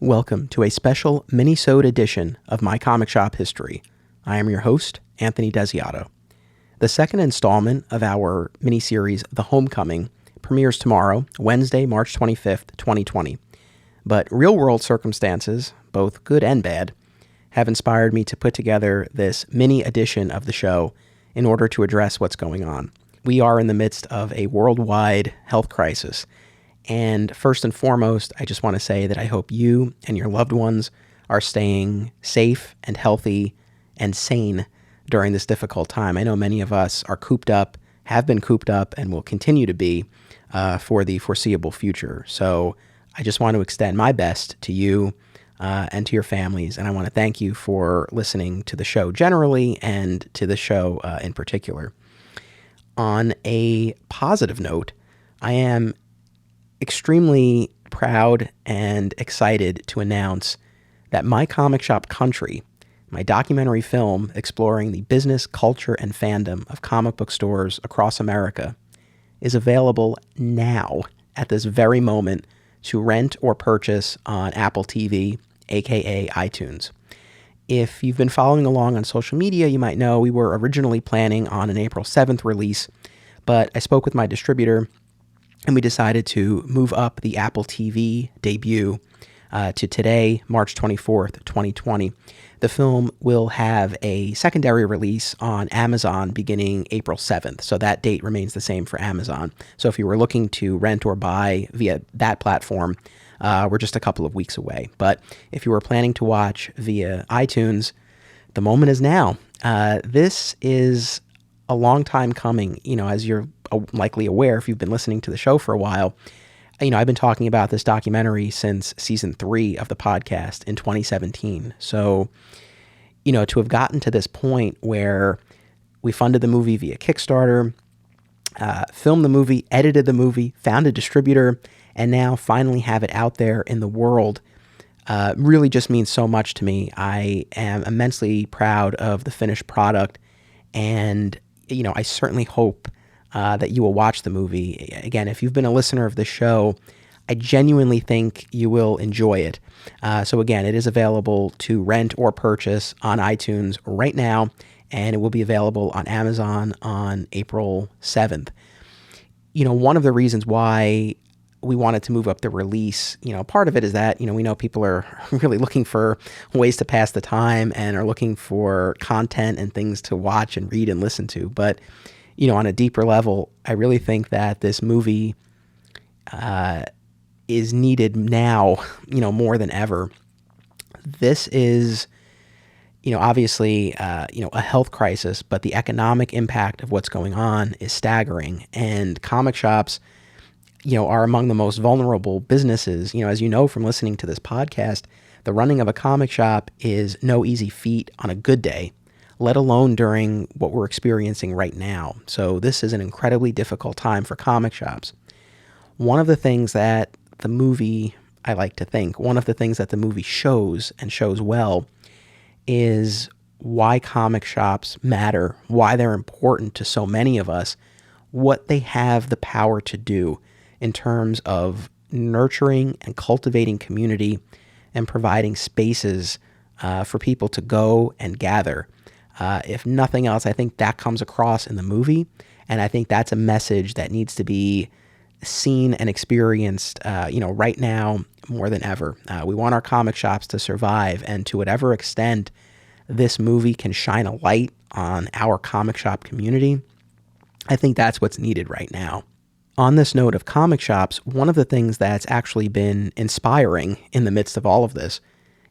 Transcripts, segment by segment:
Welcome to a special Minisode edition of My Comic Shop History. I am your host, Anthony Desiato. The second installment of our miniseries, The Homecoming, premieres tomorrow, Wednesday, March 25th, 2020. But real-world circumstances, both good and bad, have inspired me to put together this mini edition of the show in order to address what's going on. We are in the midst of a worldwide health crisis. And first and foremost, I just want to say that I hope you and your loved ones are staying safe and healthy and sane during this difficult time. I know many of us are cooped up, have been cooped up, and will continue to be for the foreseeable future. So I just want to extend my best to you and to your families. And I want to thank you for listening to the show generally and to the show in particular. On a positive note, I am extremely proud and excited to announce that My Comic Shop Country, my documentary film exploring the business, culture, and fandom of comic book stores across America, is available now at this very moment to rent or purchase on Apple TV, aka iTunes. If you've been following along on social media, you might know we were originally planning on an April 7th release, but I spoke with my distributor and we decided to move up the Apple TV debut to today, March 24th, 2020. The film will have a secondary release on Amazon beginning April 7th. So that date remains the same for Amazon. So if you were looking to rent or buy via that platform, we're just a couple of weeks away. But if you were planning to watch via iTunes, the moment is now. This is a long time coming, as you're likely aware if you've been listening to the show for a while. I've been talking about this documentary since season 3 of the podcast in 2017. So, to have gotten to this point where we funded the movie via Kickstarter, filmed the movie, edited the movie, found a distributor, and now finally have it out there in the world really just means so much to me. I am immensely proud of the finished product, and I certainly hope that you will watch the movie. Again, if you've been a listener of the show, I genuinely think you will enjoy it. So again, it is available to rent or purchase on iTunes right now, and it will be available on Amazon on April 7th. One of the reasons why we wanted to move up the release, part of it is that, we know people are really looking for ways to pass the time and are looking for content and things to watch and read and listen to. But, on a deeper level, I really think that this movie is needed now, more than ever. This is, obviously, a health crisis, but the economic impact of what's going on is staggering. And comic shops, are among the most vulnerable businesses. As you know from listening to this podcast, the running of a comic shop is no easy feat on a good day, let alone during what we're experiencing right now. So this is an incredibly difficult time for comic shops. One of the things that the movie, I like to think, one of the things that the movie shows and shows well is why comic shops matter, why they're important to so many of us, what they have the power to do in terms of nurturing and cultivating community and providing spaces for people to go and gather. If nothing else, I think that comes across in the movie, and I think that's a message that needs to be seen and experienced, right now more than ever. We want our comic shops to survive, and to whatever extent this movie can shine a light on our comic shop community, I think that's what's needed right now. On this note of comic shops, one of the things that's actually been inspiring in the midst of all of this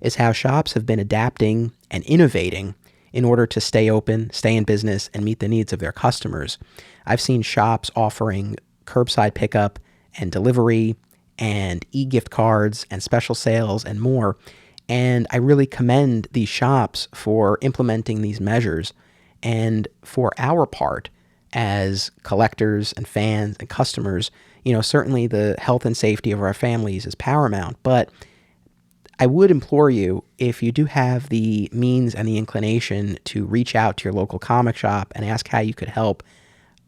is how shops have been adapting and innovating in order to stay open, stay in business, and meet the needs of their customers. I've seen shops offering curbside pickup and delivery and e-gift cards and special sales and more. And I really commend these shops for implementing these measures. And for our part, as collectors and fans and customers, certainly the health and safety of our families is paramount. But I would implore you, if you do have the means and the inclination to reach out to your local comic shop and ask how you could help,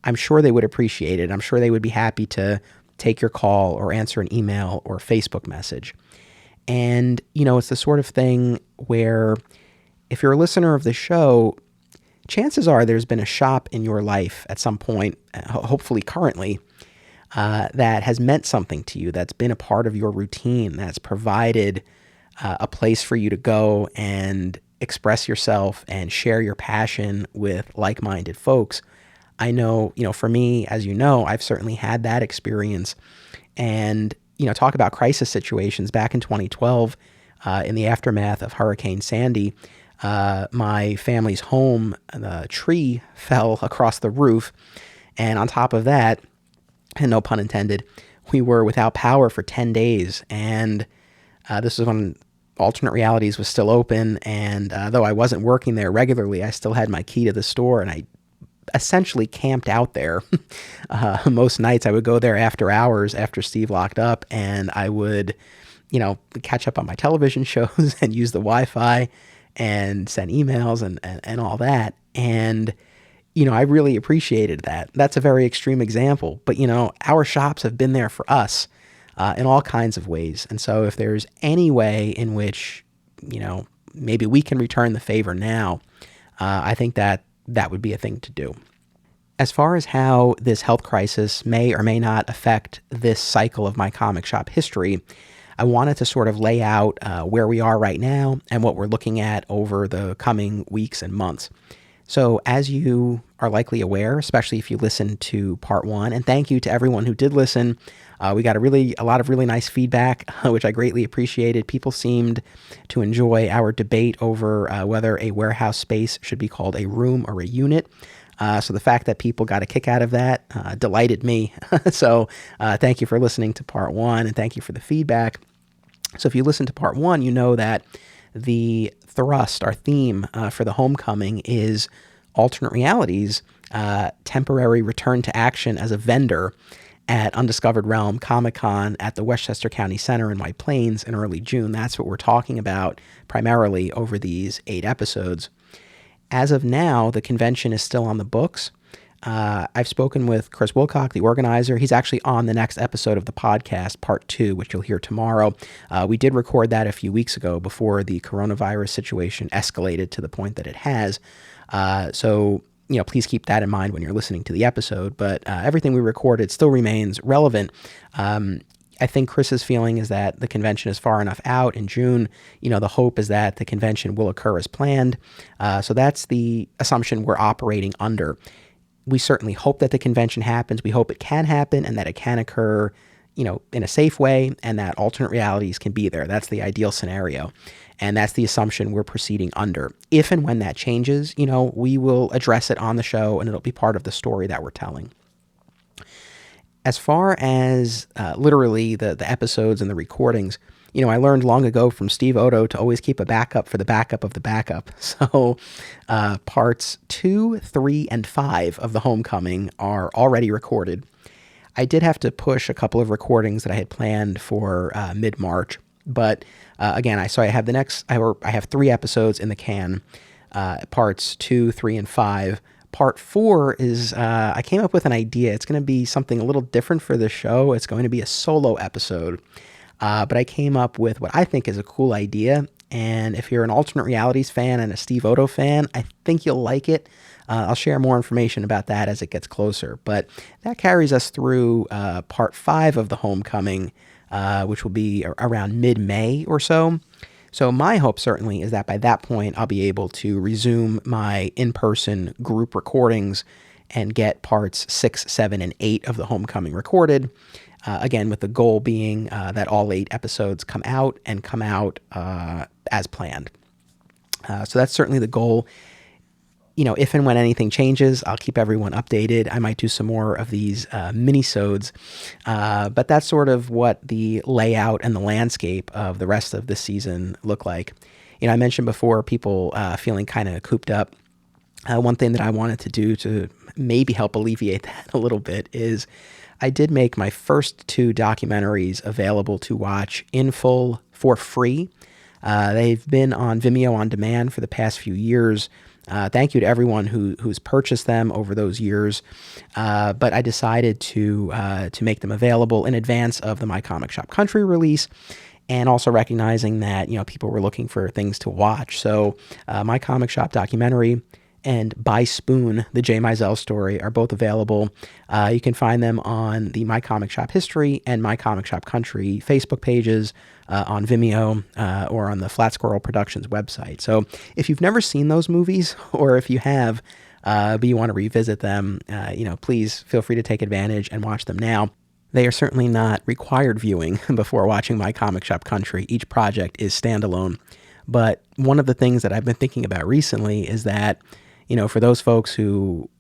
I'm sure they would appreciate it. I'm sure they would be happy to take your call or answer an email or Facebook message. And, it's the sort of thing where if you're a listener of the show, chances are there's been a shop in your life at some point, hopefully currently, that has meant something to you, that's been a part of your routine, that's provided a place for you to go and express yourself and share your passion with like-minded folks. I know, for me, as you know, I've certainly had that experience. And, talk about crisis situations. Back in 2012, in the aftermath of Hurricane Sandy, my family's home, the tree fell across the roof. And on top of that, and no pun intended, we were without power for 10 days. And this was when Alternate Realities was still open. And though I wasn't working there regularly, I still had my key to the store, and I essentially camped out there. Most nights I would go there after hours, after Steve locked up, and I would, catch up on my television shows and use the Wi-Fi and send emails and all that. And, I really appreciated that. That's a very extreme example, but, our shops have been there for us in all kinds of ways. And so if there's any way in which, maybe we can return the favor now, I think that would be a thing to do. As far as how this health crisis may or may not affect this cycle of my comic shop history, I wanted to sort of lay out where we are right now and what we're looking at over the coming weeks and months. So as you are likely aware, especially if you listened to part one, and thank you to everyone who did listen. We got a lot of really nice feedback, which I greatly appreciated. People seemed to enjoy our debate over whether a warehouse space should be called a room or a unit. So the fact that people got a kick out of that delighted me. So thank you for listening to part one, and thank you for the feedback. So if you listen to part one, you know that the thrust, our theme for the Homecoming is alternate realities, temporary return to action as a vendor at Undiscovered Realm Comic-Con at the Westchester County Center in White Plains in early June. That's what we're talking about primarily over these 8 episodes. As of now, the convention is still on the books. I've spoken with Chris Wilcock, the organizer. He's actually on the next episode of the podcast, part 2, which you'll hear tomorrow. We did record that a few weeks ago before the coronavirus situation escalated to the point that it has. So please keep that in mind when you're listening to the episode. But everything we recorded still remains relevant. I think Chris's feeling is that the convention is far enough out in June. The hope is that the convention will occur as planned. So that's the assumption we're operating under. We certainly hope that the convention happens. We hope it can happen and that it can occur, in a safe way, and that alternate realities can be there. That's the ideal scenario. And that's the assumption we're proceeding under. If and when that changes, we will address it on the show, and it'll be part of the story that we're telling. As far as literally the episodes and the recordings, I learned long ago from Steve Odo to always keep a backup for the backup of the backup. So parts 2, 3, and 5 of the Homecoming are already recorded. I did have to push a couple of recordings that I had planned for mid-March. But again, I have 3 episodes in the can, parts 2, 3, and 5. Part 4 is, I came up with an idea. It's going to be something a little different for the show. It's going to be a solo episode. But I came up with what I think is a cool idea. And if you're an Alternate Realities fan and a Steve Odo fan, I think you'll like it. I'll share more information about that as it gets closer. But that carries us through part 5 of the Homecoming, which will be around mid-May or so. So my hope certainly is that by that point, I'll be able to resume my in-person group recordings and get parts 6, 7, and 8 of the Homecoming recorded. Again, with the goal being that all 8 episodes come out as planned. So that's certainly the goal. If and when anything changes, I'll keep everyone updated. I might do some more of these minisodes, but that's sort of what the layout and the landscape of the rest of the season look like. I mentioned before people feeling kind of cooped up. One thing that I wanted to do to maybe help alleviate that a little bit is I did make my first 2 documentaries available to watch in full for free. They've been on Vimeo on demand for the past few years. Thank you to everyone who's purchased them over those years. But I decided to make them available in advance of the My Comic Shop Country release. and also recognizing that, people were looking for things to watch. So My Comic Shop documentary and By Spoon, the Jay Mizell story, are both available. You can find them on the My Comic Shop History and My Comic Shop Country Facebook pages, on Vimeo, or on the Flat Squirrel Productions website. So if you've never seen those movies, or if you have, but you want to revisit them, please feel free to take advantage and watch them now. They are certainly not required viewing before watching My Comic Shop Country. Each project is standalone. But one of the things that I've been thinking about recently is that, for those folks who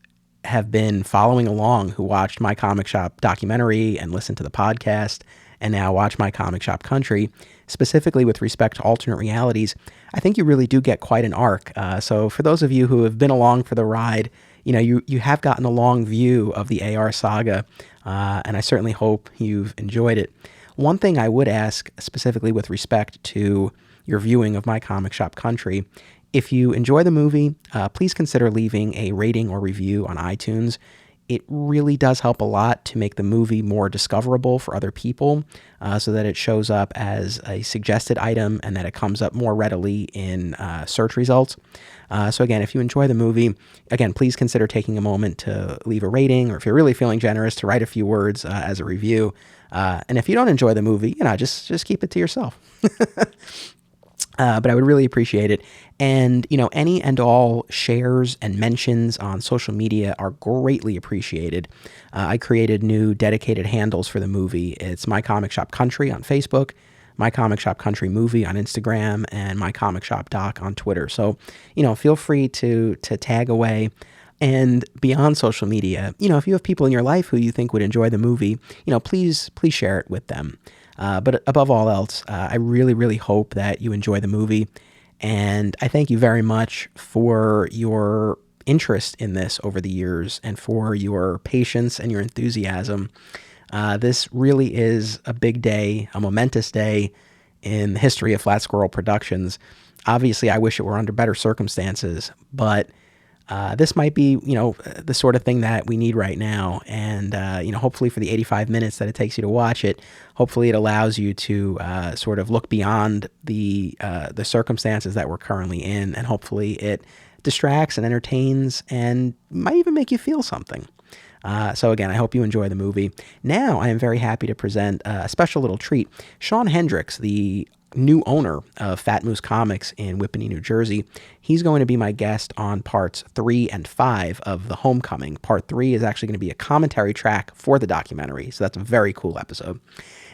have been following along, who watched My Comic Shop documentary and listened to the podcast and now watch My Comic Shop Country, specifically with respect to alternate realities, I think you really do get quite an arc. So for those of you who have been along for the ride, you have gotten a long view of the AR saga, and I certainly hope you've enjoyed it. One thing I would ask, specifically with respect to your viewing of My Comic Shop Country, if you enjoy the movie, please consider leaving a rating or review on iTunes. It really does help a lot to make the movie more discoverable for other people, so that it shows up as a suggested item and that it comes up more readily in search results. So again, if you enjoy the movie, again, please consider taking a moment to leave a rating, or if you're really feeling generous, to write a few words as a review. And if you don't enjoy the movie, just keep it to yourself. But I would really appreciate it. And, any and all shares and mentions on social media are greatly appreciated. I created new dedicated handles for the movie. It's My Comic Shop Country on Facebook, My Comic Shop Country Movie on Instagram, and My Comic Shop Doc on Twitter. So, feel free to tag away. And beyond social media, if you have people in your life who you think would enjoy the movie, please share it with them. But above all else, I really, really hope that you enjoy the movie. And I thank you very much for your interest in this over the years and for your patience and your enthusiasm. This really is a big day, a momentous day in the history of Flat Squirrel Productions. Obviously, I wish it were under better circumstances, but this might be, the sort of thing that we need right now. And, hopefully for the 85 minutes that it takes you to watch it, hopefully it allows you to sort of look beyond the circumstances that we're currently in. And hopefully it distracts and entertains and might even make you feel something. So again, I hope you enjoy the movie. Now I am very happy to present a special little treat. Sean Hendricks, the new owner of Fat Moose Comics in Whippany, New Jersey. He's going to be my guest on parts 3 and 5 of The Homecoming. Part 3 is actually going to be a commentary track for the documentary, so that's a very cool episode.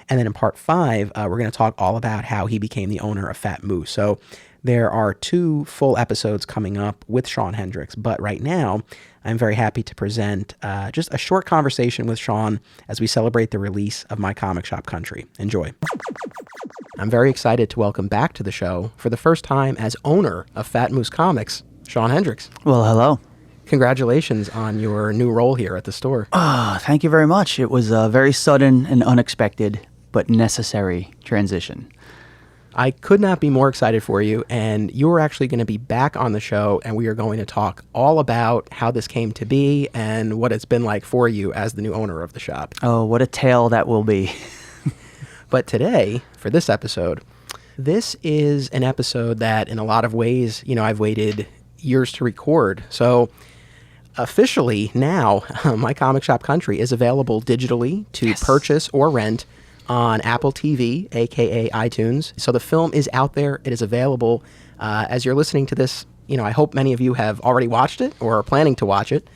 And then in part 5, we're going to talk all about how he became the owner of Fat Moose. So there are 2 full episodes coming up with Sean Hendricks, but right now I'm very happy to present just a short conversation with Sean as we celebrate the release of My Comic Shop Country. Enjoy. I'm very excited to welcome back to the show, for the first time as owner of Fat Moose Comics, Sean Hendricks. Well, hello. Congratulations on your new role here at the store. Thank you very much. It was a very sudden and unexpected, but necessary transition. I could not be more excited for you, and you're actually going to be back on the show, and we are going to talk all about how this came to be and what it's been like for you as the new owner of the shop. Oh, what a tale that will be. But today, for this episode, this is an episode that in a lot of ways, I've waited years to record. So officially now, My Comic Shop Country is available digitally to purchase or rent on Apple TV, aka iTunes. So the film is out there. It is available. As you're listening to this, I hope many of you have already watched it or are planning to watch it.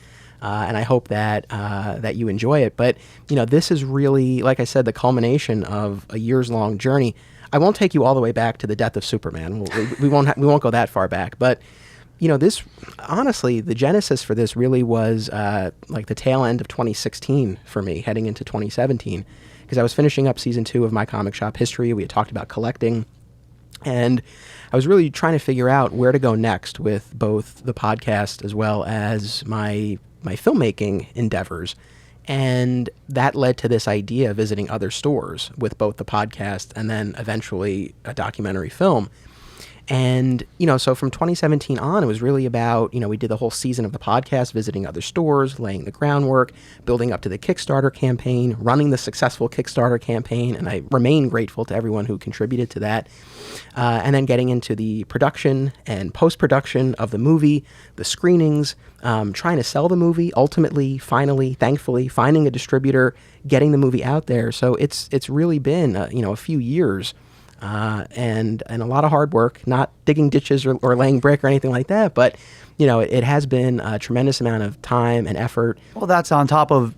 And I hope that that you enjoy it. But, this is really, like I said, the culmination of a years-long journey. I won't take you all the way back to the death of Superman. We won't go that far back. But, this, honestly, the genesis for this really was like the tail end of 2016 for me, heading into 2017. Because I was finishing up season 2 of My Comic Shop History. We had talked about collecting. And I was really trying to figure out where to go next with both the podcast as well as my filmmaking endeavors. And that led to this idea of visiting other stores with both the podcast and then eventually a documentary film. And, so from 2017 on, it was really about, we did the whole season of the podcast, visiting other stores, laying the groundwork, building up to the Kickstarter campaign, running the successful Kickstarter campaign. And I remain grateful to everyone who contributed to that. And then getting into the production and post-production of the movie, the screenings, trying to sell the movie, ultimately, finally, thankfully, finding a distributor, getting the movie out there. So it's really been, a few years. And a lot of hard work, not digging ditches or laying brick or anything like that. But, it has been a tremendous amount of time and effort. Well, that's on top of,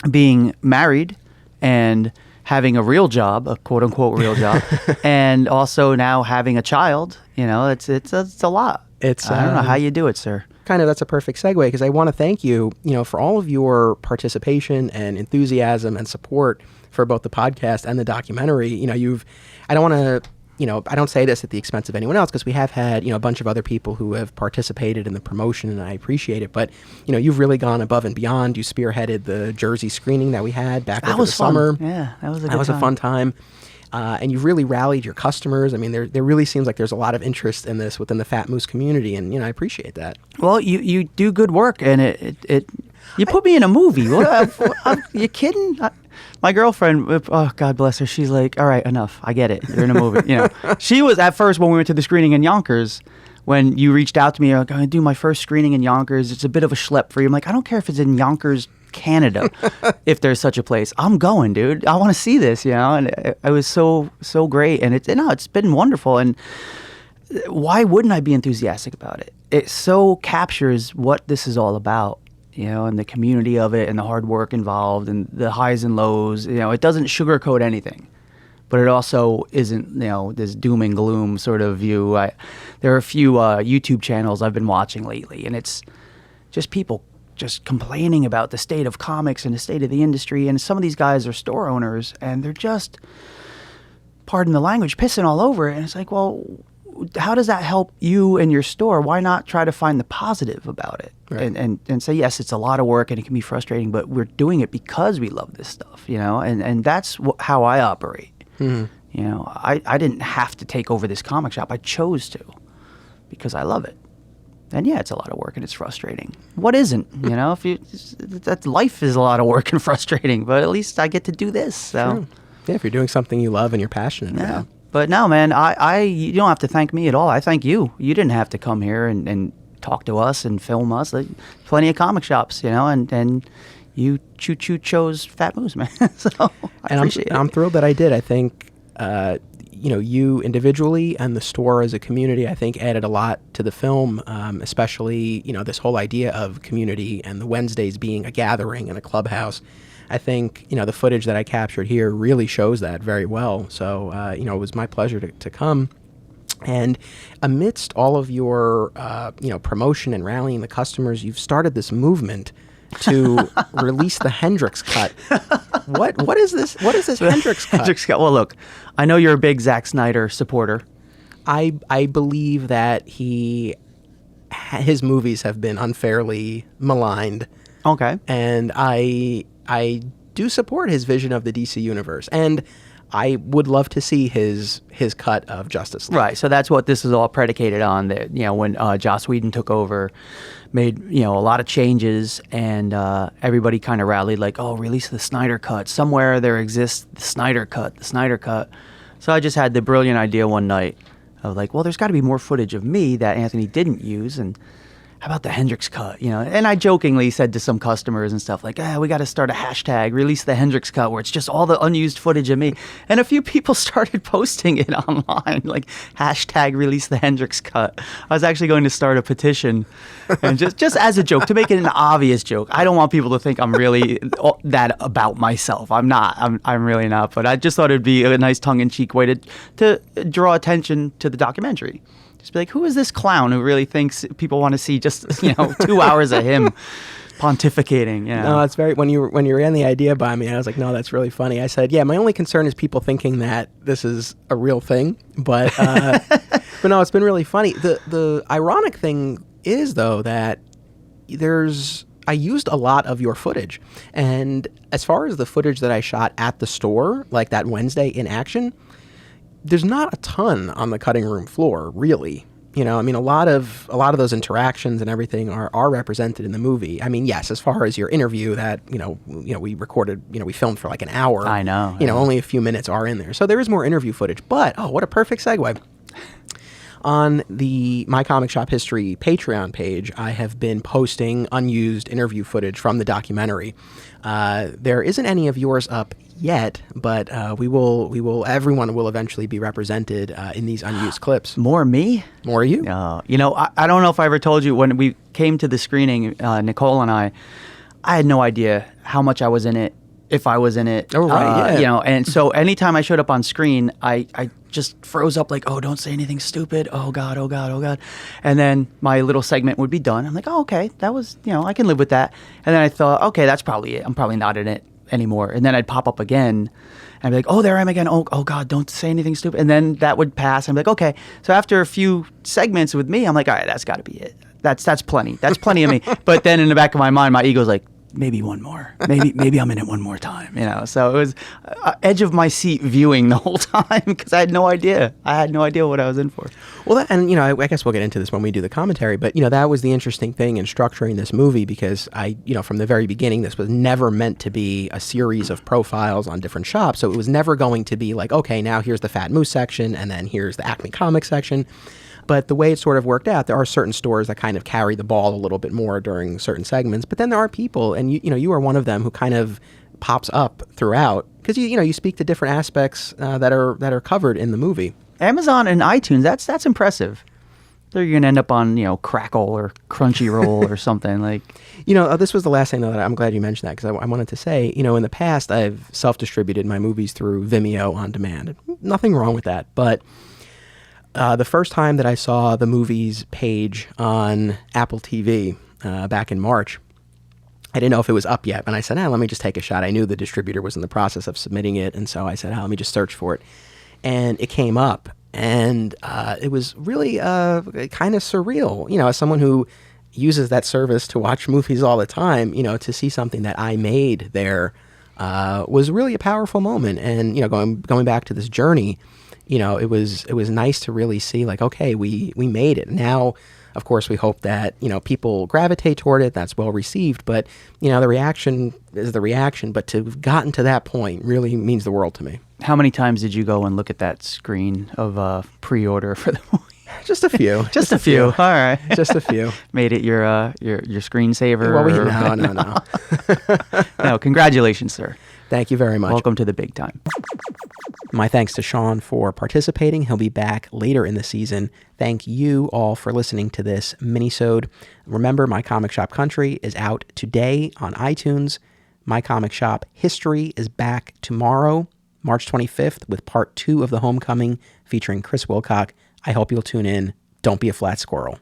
being married and having a real job, a quote unquote real job, and also now having a child. It's a lot. I don't know how you do it, sir. That's a perfect segue, because I want to thank you, for all of your participation and enthusiasm and support for both the podcast and the documentary. I don't want to, I don't say this at the expense of anyone else, because we have had, a bunch of other people who have participated in the promotion, and I appreciate it. But, you've really gone above and beyond. You spearheaded the Jersey screening that we had back over the summer. Yeah, that was a fun time. And you've really rallied your customers. I mean, there really seems like there's a lot of interest in this within the Fat Moose community, and I appreciate that. Well, you do good work, and it you put me in a movie. You kidding? My girlfriend, oh God bless her, she's like, all right, enough. I get it. You're in a movie. She was at first when we went to the screening in Yonkers. When you reached out to me, I'm going to do my first screening in Yonkers. It's a bit of a schlep for you. I'm like, I don't care if it's in Yonkers, Canada, if there's such a place. I'm going, dude. I want to see this, and it was so great, and it's been wonderful. And why wouldn't I be enthusiastic about it? It so captures what this is all about, and the community of it, and the hard work involved, and the highs and lows. It doesn't sugarcoat anything, but it also isn't, this doom and gloom sort of view. There are a few YouTube channels I've been watching lately, and it's just people just complaining about the state of comics and the state of the industry. And some of these guys are store owners, and they're just, pardon the language, pissing all over it. And it's like, well, how does that help you and your store? Why not try to find the positive about it? Right. And say, yes, it's a lot of work and it can be frustrating, but we're doing it because we love this stuff, and that's how I operate. Mm-hmm. I didn't have to take over this comic shop. I chose to, because I love it. And yeah, it's a lot of work and it's frustrating. What isn't? That life is a lot of work and frustrating, but at least I get to do this. So, True. Yeah, if you're doing something you love and you're passionate about. But no, man, you don't have to thank me at all. I thank you. You didn't have to come here and talk to us and film us. Plenty of comic shops, and you chose Fat Moose, man. So I appreciate it. I'm thrilled that I did. I think, you individually and the store as a community, I think added a lot to the film, especially, this whole idea of community and the Wednesdays being a gathering and a clubhouse. I think, the footage that I captured here really shows that very well. So, it was my pleasure to come. And amidst all of your, promotion and rallying the customers, you've started this movement to release the Hendrix cut. What is this? What is this Hendrix cut? Hendrix cut. Well, look, I know you're a big Zack Snyder supporter. I believe that his movies have been unfairly maligned. Okay. And I do support his vision of the DC universe, and I would love to see his cut of Justice League. Right. So that's what this is all predicated on. That when Joss Whedon took over, made a lot of changes, and everybody kind of rallied like, oh, release the Snyder cut. Somewhere there exists the Snyder cut. So I just had the brilliant idea one night of like, well, there's got to be more footage of me that Anthony didn't use, and how about the Hendrix cut? And I jokingly said to some customers and stuff like, we got to start a hashtag, release the Hendrix cut, where it's just all the unused footage of me. And a few people started posting it online, like hashtag release the Hendrix cut. I was actually going to start a petition, and just as a joke, to make it an obvious joke. I don't want people to think I'm really that about myself. I'm not. I'm really not. But I just thought it'd be a nice tongue-in-cheek way to draw attention to the documentary. Just be like, who is this clown who really thinks people want to see just 2 hours of him pontificating? No, it's very when you ran the idea by me, I was like, no, that's really funny. I said, yeah, my only concern is people thinking that this is a real thing, but but no, it's been really funny. The ironic thing is though that I used a lot of your footage, and as far as the footage that I shot at the store, like that Wednesday in action, there's not a ton on the cutting room floor, really. You know, I mean, a lot of those interactions and everything are represented in the movie. I mean, yes, as far as your interview that, we recorded, we filmed for like an hour. I know. Only a few minutes are in there. So there is more interview footage. But, what a perfect segue. On the My Comic Shop History Patreon page, I have been posting unused interview footage from the documentary. There isn't any of yours up yet, but everyone will eventually be represented in these unused clips. More me? More you? I don't know if I ever told you, when we came to the screening, Nicole and I had no idea how much I was in it, if I was in it. Oh, right, yeah. And so anytime I showed up on screen, I just froze up like, oh, don't say anything stupid. Oh, God, oh, God, oh, God. And then my little segment would be done. I'm like, oh, okay, that was, I can live with that. And then I thought, okay, that's probably it. I'm probably not in it anymore. And then I'd pop up again and I'd be like, oh, there I am again. Oh, God, don't say anything stupid. And then that would pass. And I'd be like, okay. So after a few segments with me, I'm like, all right, that's got to be it. That's plenty. That's plenty of me. But then in the back of my mind, my ego's like, maybe one more. Maybe I'm in it one more time. So it was edge of my seat viewing the whole time because I had no idea. I had no idea what I was in for. Well, I guess we'll get into this when we do the commentary. But that was the interesting thing in structuring this movie because from the very beginning, this was never meant to be a series of profiles on different shops. So it was never going to be like, okay, now here's the Fat Moose section, and then here's the Acme Comics section. But the way it sort of worked out, there are certain stores that kind of carry the ball a little bit more during certain segments. But then there are people, and you are one of them who kind of pops up throughout because you speak to different aspects that are covered in the movie. Amazon and iTunes, that's impressive. They're going to end up on Crackle or Crunchyroll or something like. This was the last thing that I'm glad you mentioned that because I wanted to say, in the past I've self-distributed my movies through Vimeo on demand. Nothing wrong with that, but. The first time that I saw the movies page on Apple TV back in March, I didn't know if it was up yet. And I said, let me just take a shot. I knew the distributor was in the process of submitting it. And so I said, let me just search for it. And it came up. And it was really kind of surreal. As someone who uses that service to watch movies all the time, to see something that I made there was really a powerful moment. And, going back to this journey, it was nice to really see like, okay, we made it. Now, of course, we hope that, people gravitate toward it. That's well received. But, the reaction is the reaction. But to have gotten to that point really means the world to me. How many times did you go and look at that screen of pre-order for the movie? Just a few. Just a few. All right. Just a few. Made it your screensaver? No. No, congratulations, sir. Thank you very much. Welcome to the big time. My thanks to Sean for participating. He'll be back later in the season. Thank you all for listening to this minisode. Remember, My Comic Shop Country is out today on iTunes. My Comic Shop History is back tomorrow, March 25th, with part 2 of The Homecoming featuring Chris Wilcock. I hope you'll tune in. Don't be a flat squirrel.